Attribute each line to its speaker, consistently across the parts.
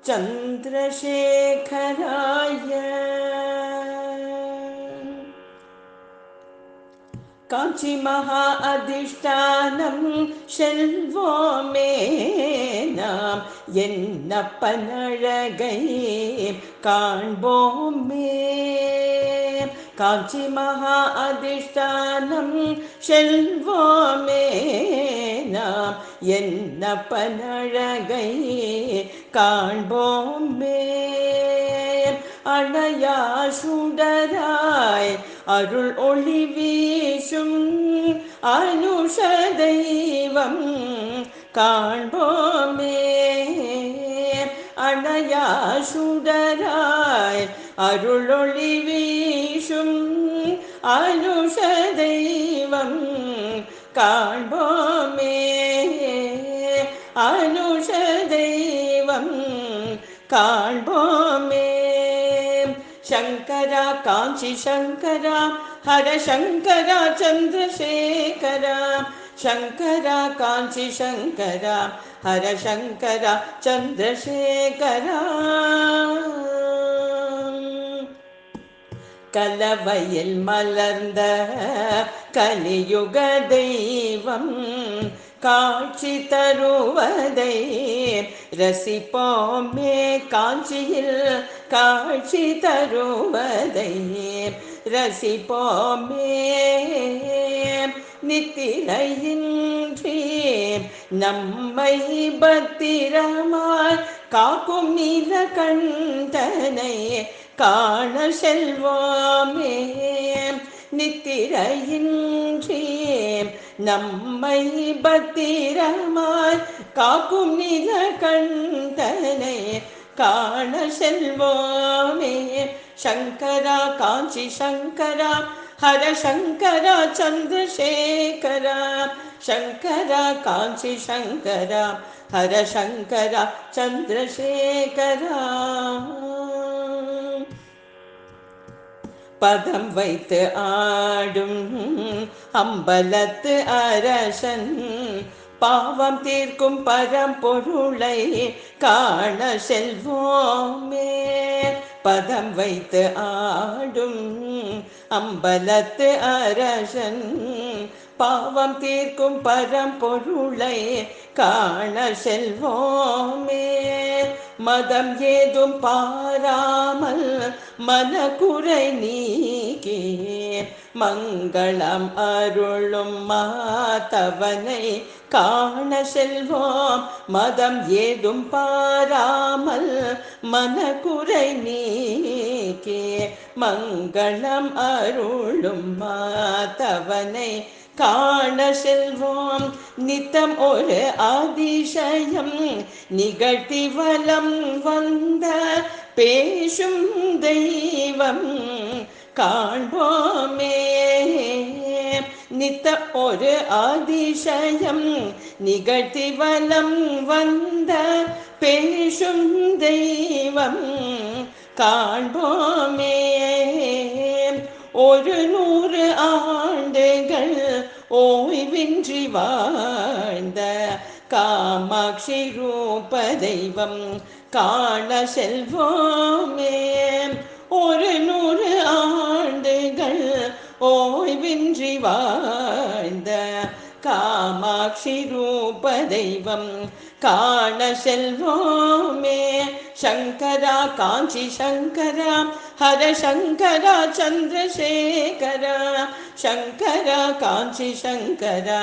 Speaker 1: चन्द्रशेखराय कांची महा अधिष्ठानं செல்வோமே நாம் என்னப்பனழகை காண்போமே காஞ்சி மகா அதிஷ்டானம் செல்வோமே நாம் என்னப்பனழகை காண்போமே அணையா சுடராய் அருள் ஒளி வீசும் அனுஷ தெய்வம் காண்போமே அணையா சுடராய் அருள் ஒளி வீசும் அனுஷ தெய்வம் காண்போமே அனுஷ தெய்வம் காண்போமே शंकरा कांची शंकरा हर शंकरा चंद्रशेखरा शंकरा कांची शंकरा हर शंकरा चंद्रशेखरा கலவையில் மலர்ந்த கலியுக தெய்வம் காட்சி தருவதை ரசிப்போமே காஞ்சியில் காட்சி தருவதை ரசிப்போமே நித்திரையின்றி நம்மை பத்திரமாய் காக்கும் நீலகண்டனை காண செல்வோமே நித்திரையின்றி நம்மை பத்திரமாய் காக்கும் நீலகண்டனை காண செல்வோமே சங்கரா காஞ்சி சங்கரா ஹர சங்கரா சந்திரசேகரா சங்கரா காஞ்சி சங்கரா ஹர சங்கரா சந்திரசேகரா பதம் வைத்து ஆடும் அம்பலத்து அரசன் பாவம் தீர்க்கும் பரம்பொருளை காண செல்வோமே பதம் வைத்து ஆடும் அம்பலத்து அரசன் பாவம் தீர்க்கும் பரம்பொருளை காண செல்வோமே மதம் ஏதும் பாராமல் மனக்குறை நீக்கி மங்களம் அருளும் மாதவனை காண செல்வோம் மதம் ஏதும் பாராமல் மனக்குறை நீக்கி மங்களம் அருளும் மாதவனை காண செல்வோம் நித்தம் ஒரு அதிசயம் நிகழ்த்தி வலம் வந்த பேசும் தெய்வம் காண்போமே நித்த ஒரு அதிசயம் நிகழ்த்தி வலம் வந்த பேசும் தெய்வம் காண்போமே ஒரு 100 ஆண்டுகள் ஓய்வின்றி வாழ்ந்த காமாட்சி ரூப தெய்வம் காண செல்வோமே ஒரு 100 ஆண்டுகள் ஓய்வின்றி வாழ்ந்த காமாட்சி ரூப தெய்வம் காண செல்வோமே சங்கரா காஞ்சி சங்கரா ஹர சங்கரா சந்திரசேகரா சங்கரா காஞ்சி சங்கரா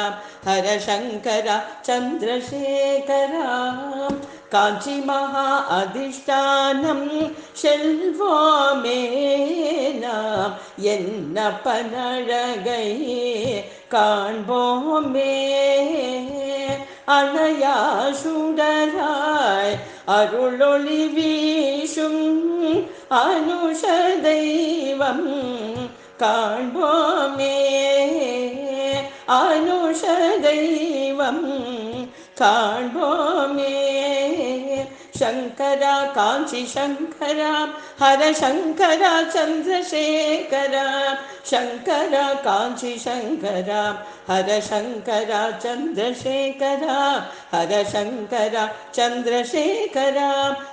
Speaker 1: ஹர சங்கரா சந்திரசேகரா காஞ்சி மகா அதிஷ்டானம் செல்வோமே நாம் என்னப்பனழகை காண்போமே அணையா சுடராய் அருளொளி வீசும் அனுஷ தெய்வம் காண்போமே அனுஷ தெய்வம் காண்போமே शङ्करा काञ्ची शङ्करा हर शङ्करा चन्द्रशेखरा शङ्करा काञ्ची शङ्करा हर शङ्करा चन्द्रशेखरा हर शङ्करा चन्द्रशेखरा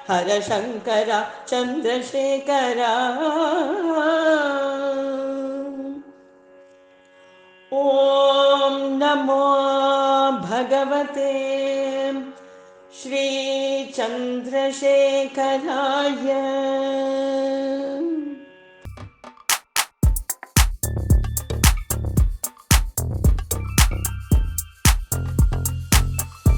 Speaker 1: हर शङ्करा चन्द्रशेखरा ॐ नमो भगवते श्री चन्द्रशेखराय।